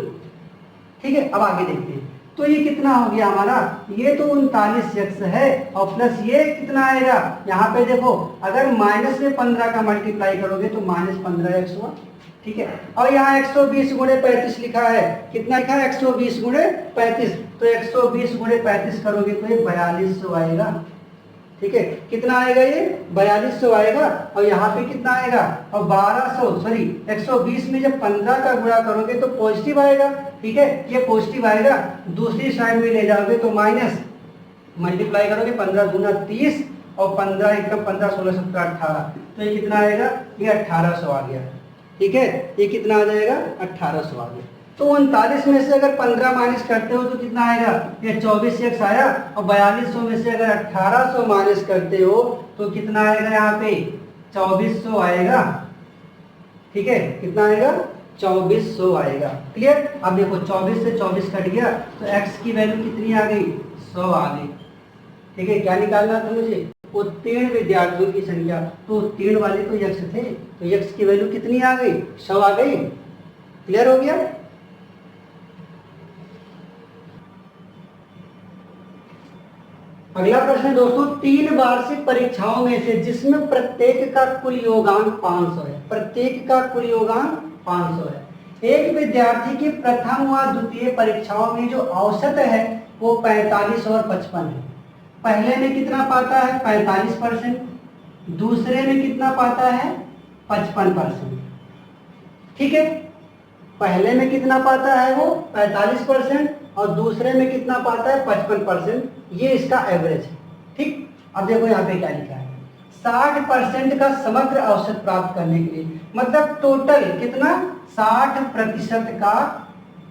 ठीक है, अब आगे देखते हैं। तो ये कितना हो गया हमारा, ये तो 39 यक्स है और प्लस ये कितना आएगा, यहाँ पे देखो अगर माइनस में 15 का मल्टीप्लाई करोगे तो माइनस 15 यक्स हुआ। ठीक है, और यहाँ 120 गुणे 35 लिखा है, कितना लिखा है 120 गुणे 35, तो 120 गुणे 35 करोगे तो ये 4200 आएगा। ठीक है, कितना आएगा ये 4200 आएगा और यहाँ पे कितना आएगा और 120 में जब 15 का गुणा करोगे तो पॉजिटिव आएगा। ठीक है, ये पॉजिटिव आएगा, दूसरी साइड में ले जाओगे तो माइनस, मल्टीप्लाई करोगे 15 गुना 30 और 15 एकम 15 16 17 18, तो ये कितना आएगा, ये 1800 आ गया। ठीक है, ये कितना आ जाएगा 1800 आ गया। तो 39 में से अगर 15 माइनस करते हो तो कितना आएगा, ये 24 एक्स आया और 4200 में से अगर 1800 माइनस करते हो तो कितना आएगा, यहाँ पे 2400 आएगा। ठीक है, कितना आएगा 2400 आएगा। क्लियर, अब देखो 24 से 24 कट गया तो x की वैल्यू कितनी आ गई, 100 आ गई। ठीक है, क्या निकालना था मुझे, उत्तीर्ण विद्यार्थियों की संख्या, तो उत्तीर्ण वाले तो यक्स थे तो यक्स की वैल्यू कितनी आ गई, 100 आ गई। क्लियर हो गया। अगला प्रश्न दोस्तों, 3 वार्षिक परीक्षाओं में से जिसमें प्रत्येक का कुल योगांक 500 है, प्रत्येक का कुल योगांक 500 है, एक विद्यार्थी की प्रथम व द्वितीय परीक्षाओं में जो औसत है वो 45 और 55 है। पहले में कितना पाता है 45%, दूसरे में कितना पाता है 55%। ठीक है, पहले में कितना पाता है वो 45% और दूसरे में कितना पाता है 55%, ये इसका एवरेज है। ठीक, अब देखो यहाँ पे क्या लिखा है, 60% का समग्र औसत प्राप्त करने के लिए, मतलब टोटल कितना 60% का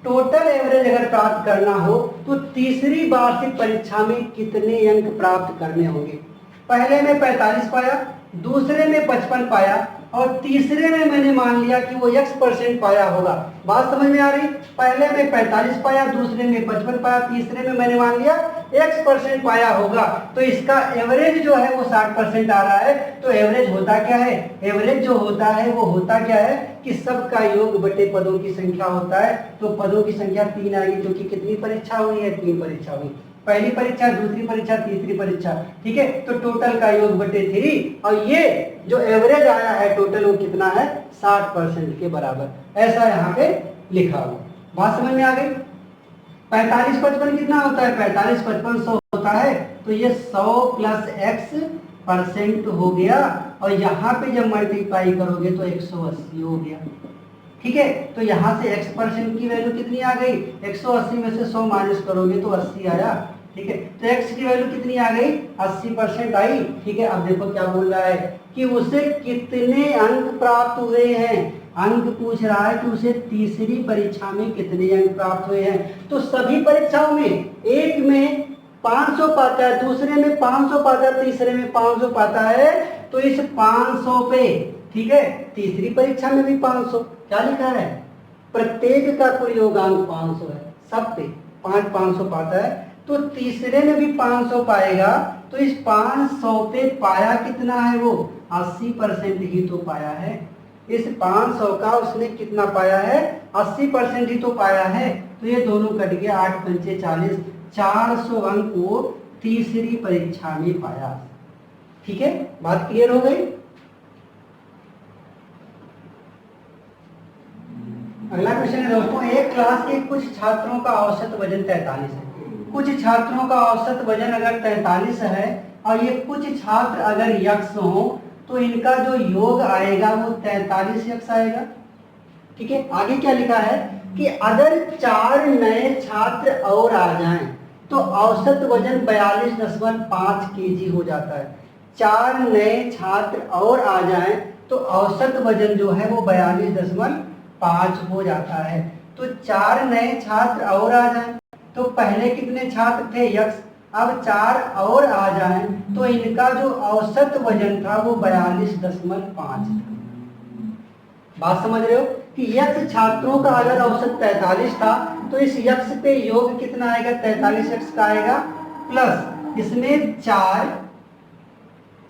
टोटल एवरेज अगर प्राप्त करना हो तो तीसरी वार्षिक परीक्षा में कितने अंक प्राप्त करने होंगे। पहले में 45 पाया, दूसरे में 55 पाया और तीसरे में मैंने मान लिया कि वो x% पाया होगा। बात समझ में आ रही, पहले में 45 पाया, दूसरे में 55 पाया, तीसरे में मैंने मान लिया x% पाया होगा, तो इसका एवरेज जो है वो 60% आ रहा है। तो एवरेज होता क्या है, एवरेज जो होता है वो होता क्या है कि सबका योग बटे पदों की संख्या होता है। तो पदों की संख्या 3 आएगी क्योंकि कितनी परीक्षा हुई है, 3 परीक्षा हुई, पहली परीक्षा, दूसरी परीक्षा, तीसरी परीक्षा। ठीक है, तो टोटल का योग बटे 3 और ये जो एवरेज आया है टोटल वो कितना है 60% के बराबर, ऐसा यहाँ पे लिखा हुआ। बात समझ में आ गई। 45 55 कितना होता है, 45 55 100 होता है, तो ये 100 प्लस x% हो गया और यहाँ पे जब मल्टीप्लाई करोगे तो 180 हो गया। ठीक है, तो यहाँ से x% की वैल्यू कितनी आ गई, 180 में से 100 माइनस करोगे तो 80 आया। ठीक है, तो x की वैल्यू कितनी आ गई, 80% आई। ठीक है, अब देखो क्या बोल रहा है कि उसे कितने अंक प्राप्त हुए हैं, अंक पूछ रहा है कि उसे तीसरी परीक्षा में कितने अंक प्राप्त हुए हैं। तो सभी परीक्षाओं में, एक में 500 पाता है, दूसरे में 500 पाता है, तीसरे में 500 पाता है, तो इस 500 पे, ठीक है, तीसरी परीक्षा में भी 500, क्या लिखा है प्रत्येक का कुल योगांक 500 है, सब पे 500 पाता है, तो तीसरे में भी 500 पाएगा, तो इस 500 पे पाया कितना है, वो 80% ही तो पाया है। इस 500 का उसने कितना पाया है, 80% ही तो पाया है। तो ये दोनों कट गया, 8 पंचे 40, 400 अंक वो तीसरी परीक्षा में पाया। ठीक है, बात क्लियर हो गई। अगला क्वेश्चन है दोस्तों, एक क्लास के कुछ छात्रों का औसत वजन 43 है। कुछ छात्रों का औसत वजन अगर 43 है और ये कुछ छात्र अगर यक्ष हो, तो इनका जो योग आएगा वो 43 यक्ष आएगा। ठीक है, आगे क्या लिखा है कि अगर 4 नए छात्र और आ जाएं तो औसत वजन 42.5 kg हो जाता है। 4 नए छात्र और आ जाएं तो औसत वजन जो है वो 42.5 हो जाता है। तो 4 नए छात्र और आ जाएं, तो पहले कितने छात्र थे, यक्ष, अब 4 और आ जाएं तो इनका जो औसत वजन था वो 42.5 था। बात समझ रहे हो कि यक्ष छात्रों का अगर औसत 43 था तो इस यक्ष पे योग कितना आएगा, 43 यक्ष का आएगा, प्लस इसमें 4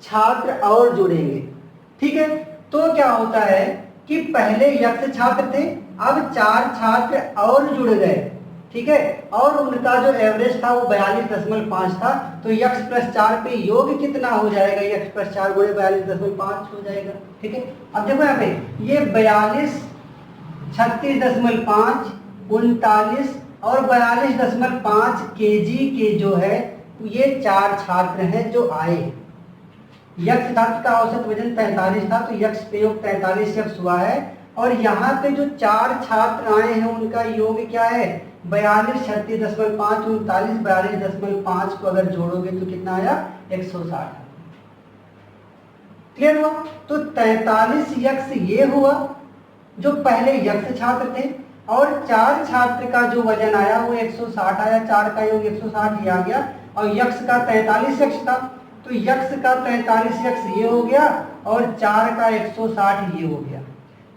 छात्र और जुड़ेंगे। ठीक है, तो क्या होता है कि पहले यक्ष छात्र थे, अब 4 छात्र और जुड़ गए। ठीक है, और उनका जो एवरेज था वो 42.5 था, तो यक्ष प्लस 4 पे योग कितना हो जाएगा, यक्ष प्लस 4 गुणे 42.5 हो जाएगा। ठीक है, अब देखो यहाँ पे ये 42, 36.5, 39 और 42.5 kg के जो है ये 4 छात्र हैं जो आए। यक्ष छात्र का औसत वजन 43 था, तो यक्ष पे योग 43 यक्ष हुआ है, और यहाँ पे जो 4 छात्र आए हैं उनका योग क्या है, 42, 36.5, 39, 42.5 को अगर जोड़ोगे तो कितना आया, 160। क्लियर हुआ। तो 43 यक्ष ये हुआ जो पहले यक्ष छात्र थे, और 4 छात्र का जो वजन आया वो 160 आया, 4 का योग 160 ही आ गया, और यक्ष का 43 यक्ष था, तो यक्ष का 43 यक्ष ये हो गया और 4 का 160 ये हो गया,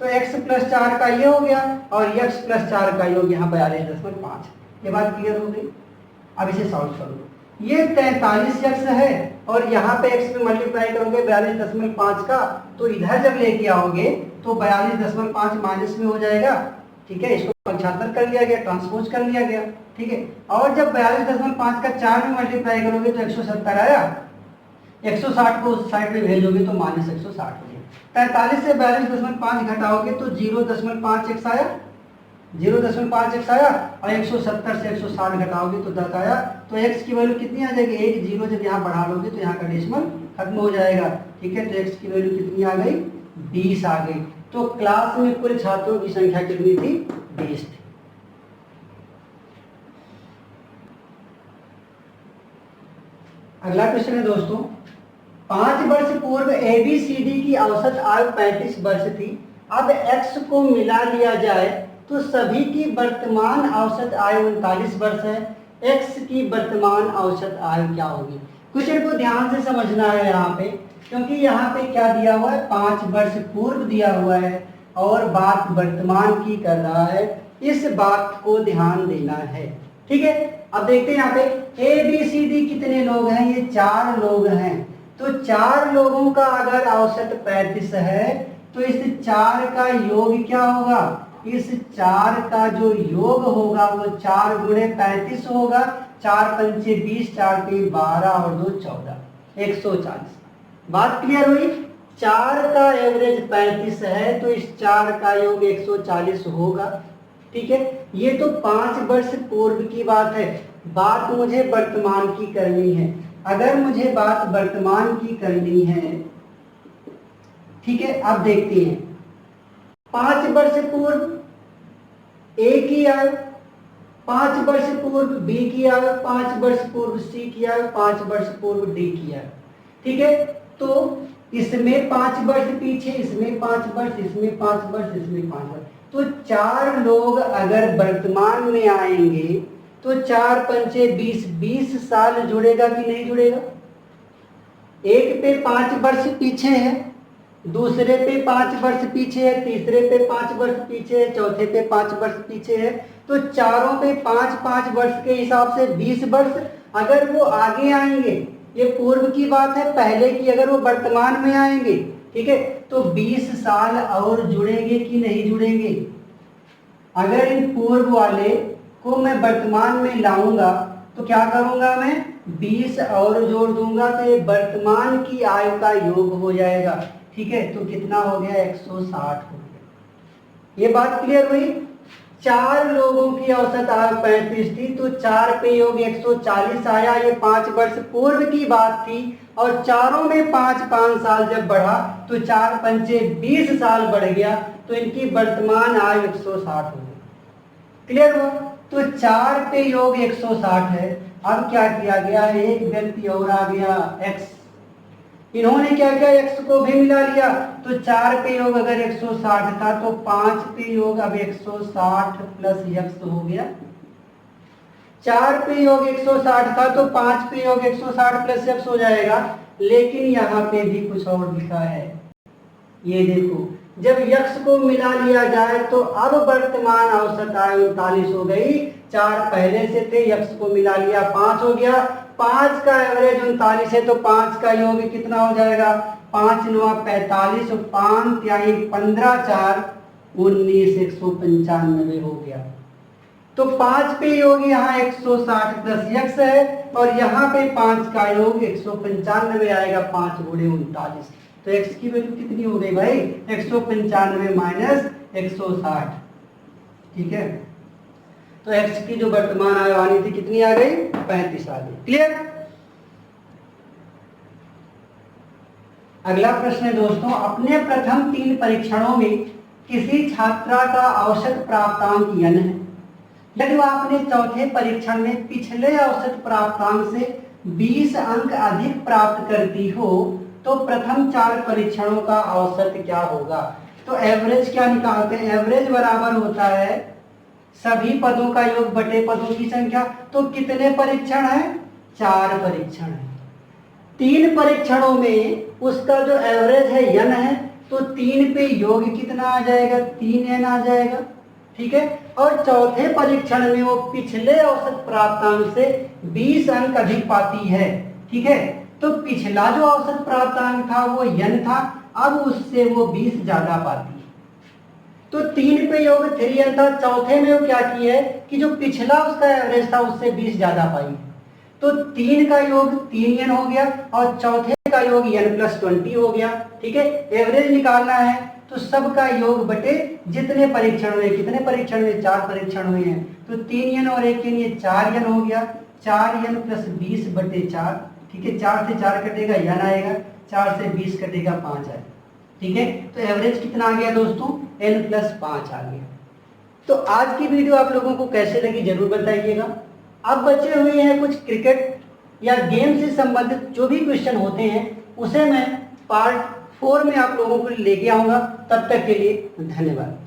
तो x प्लस 4 का ये हो गया और यक्ष प्लस 4 का योग यहाँ 42.5। ये बात क्लियर हो गई। अब इसे सॉल्व करो, ये 43 यक्ष है और यहाँ पे x में मल्टीप्लाई करोगे 42.5 का, तो इधर जब लेके आओगे तो 42.5 माइनस में हो जाएगा। ठीक है, इसको 75 कर लिया गया, ट्रांसपोज कर लिया गया। ठीक है, और जब 42.5 का 4 में मल्टीप्लाई करोगे तो 170 आया, 160 को उस साइड में भेजोगे तो माइनस 160 हो गया। 43 से 42.5 घटाओगे तो 0.5 x आया, 0.5 x आया, और 170 से 160 घटाओगे तो 10 आया, तो x की वैल्यू कितनी आ जाएगी, 1 0 जब यहाँ बढ़ा लोगे तो यहाँ का डेसिमल खत्म हो जाएगा। ठीक है, तो x की वैल्यू कितनी आ गई, 20 आ गई। तो क्लास में कुल छात्रों की संख्या कितनी थी, 20 थी। अगला क्वेश्चन है दोस्तों, 5 वर्ष पूर्व ABCD की औसत आयु 35 वर्ष थी, अब x को मिला लिया जाए तो सभी की वर्तमान औसत आयु 39 वर्ष है, x की वर्तमान औसत आयु क्या होगी। क्वेश्चन को ध्यान से समझना है यहाँ पे, क्योंकि यहाँ पे क्या दिया हुआ है, 5 वर्ष पूर्व दिया हुआ है और बात वर्तमान की कर रहा है, इस बात को ध्यान देना है। ठीक है, अब देखते हैं यहाँ पे ABCD कितने लोग हैं, ये 4 लोग हैं, तो 4 लोगों का अगर औसत 35 है तो इस 4 का योग क्या होगा, इस 4 का जो योग होगा वो 4 गुणे 35 होगा, 4 पंचे 20, 4 के 12 और 2 14, 140। बात क्लियर हुई। 4 का एवरेज 35 है तो इस 4 का योग 140 होगा। ठीक है, ये तो 5 वर्ष पूर्व की बात है, बात मुझे वर्तमान की करनी है। अगर मुझे बात वर्तमान की करनी है, ठीक है, अब देखते हैं, 5 वर्ष पूर्व A की आयु, 5 वर्ष पूर्व B की आयु, 5 वर्ष पूर्व C की आयु, 5 वर्ष पूर्व D की आयु। ठीक है, तो इसमें 5 वर्ष पीछे, इसमें 5 वर्ष, इसमें 5 वर्ष, इसमें 5 वर्ष, तो 4 लोग अगर वर्तमान में आएंगे तो 4 पंचे 20, 20 साल जुड़ेगा कि नहीं जुड़ेगा। एक पे 5 वर्ष पीछे है, दूसरे पे 5 वर्ष पीछे है, तीसरे पे 5 वर्ष पीछे है, चौथे पे 5 वर्ष पीछे है, तो चारों पे 5-5 वर्ष के हिसाब से 20 वर्ष। अगर वो आगे आएंगे, ये पूर्व की बात है, पहले की, अगर वो वर्तमान में आएंगे, ठीक है, तो 20 साल और जुड़ेंगे कि नहीं जुड़ेंगे। अगर इन पूर्व वाले को मैं वर्तमान में लाऊंगा तो क्या करूंगा, मैं 20 और जोड़ दूंगा तो ये वर्तमान की आयु का योग हो जाएगा, ठीक है। तो कितना हो गया, 160 हो गया। ये बात क्लियर हुई। 4 लोगों की औसत आयु 35 थी, तो 4 पे योग 140 आया। ये 5 वर्ष पूर्व की बात थी, और चारों में 5-5 साल जब बढ़ा तो 4 पंचे 20 साल बढ़ गया, तो इनकी वर्तमान आयु 160 हो गई। क्लियर हुआ। तो 4 पे योग 160 है। अब क्या किया गया, एक व्यक्ति और आ गया x, इन्होंने क्या किया, x को भी मिला लिया। तो 4 पे योग अगर 160 था तो 5 पे योग अब 160 प्लस x हो गया। 4 पे योग 160 था तो 5 पे योग 160 प्लस x हो जाएगा। लेकिन यहाँ पे भी कुछ और लिखा है, ये देखो, जब यक्ष को मिला लिया जाए तो अब वर्तमान औसत आयु 39 हो गई। 4 पहले से थे, यक्ष को मिला लिया 5 हो गया। 5 का एवरेज 39 है, तो 5 का योग कितना हो जाएगा, 5 9 45, 5 त्याई 15 4 19 195 हो गया। तो 5 पे योग यहाँ 160 प्लस यक्ष है, और यहाँ पे 5 का योग 195 आएगा। 5 गुणे 39, तो x की वैल्यू कितनी हो गई भाई, 195 माइनस 160, ठीक है। तो x की जो वर्तमान आयु आनी थी कितनी आ गई, 35 आ गई। क्लियर। अगला प्रश्न है दोस्तों, अपने प्रथम 3 परीक्षणों में किसी छात्रा का औसत प्राप्तांक n है। यदि वह अपने चौथे परीक्षण में पिछले औसत प्राप्तांक से 20 अंक अधिक प्राप्त करती हो तो प्रथम 4 परीक्षणों का औसत क्या होगा। तो एवरेज क्या निकालते हैं, एवरेज बराबर होता है सभी पदों का योग बटे पदों की संख्या। तो कितने परीक्षण है, 4 परीक्षण है। 3 परीक्षणों में उसका जो एवरेज है n है, तो 3 पे योग कितना आ जाएगा, 3n आ जाएगा, ठीक है। और चौथे परीक्षण में वो पिछले औसत प्राप्तांक से 20 अंक अधिक पाती है, ठीक है। तो पिछला जो औसत प्राप्तांक था वो n था, अब उससे वो 20 ज्यादा पाती है। तो 3 पे योग 3n था, चौथे में वो क्या की है कि जो पिछला उसका एवरेज था उससे 20 ज्यादा पाई है। तो 3 का योग 3n हो गया, और चौथे का योग n प्लस 20 हो गया, ठीक है। एवरेज निकालना है तो सबका योग बटे जितने परीक्षण हुए, कितने परीक्षण हुए, 4 परीक्षण हुए हैं, तो 3n और 1n ये 4n हो गया। 4n प्लस 20 बटे 4, ठीक है। 4 से 4 कटेगा n आएगा, 4 से 20 कटेगा 5 आएगा, ठीक है। तो एवरेज कितना आ गया दोस्तों, n प्लस 5 आ गया। तो आज की वीडियो आप लोगों को कैसे लगी जरूर बताइएगा। अब बचे हुए हैं कुछ क्रिकेट या गेम से संबंधित जो भी क्वेश्चन होते हैं, उसे मैं पार्ट 4 में आप लोगों को लेके आऊंगा। तब तक के लिए धन्यवाद।